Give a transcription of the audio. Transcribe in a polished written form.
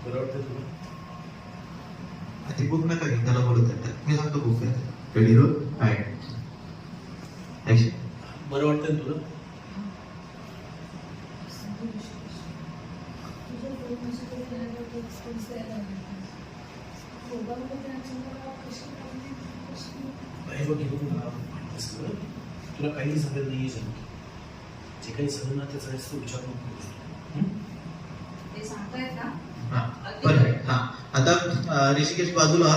बरं वाटतं तुला? ती बुक नका घेऊन त्याला बोलत आहे. मी सांगतो बुक आहे. Ready roll action. बरं वाटतं तुला? हे बघ तुला काही सांगत नाही जे काही सगळं ना त्याचा तो विचार नको. ते सांगतायत ना. हा बरं. हा आता ऋषिकेश बाजूला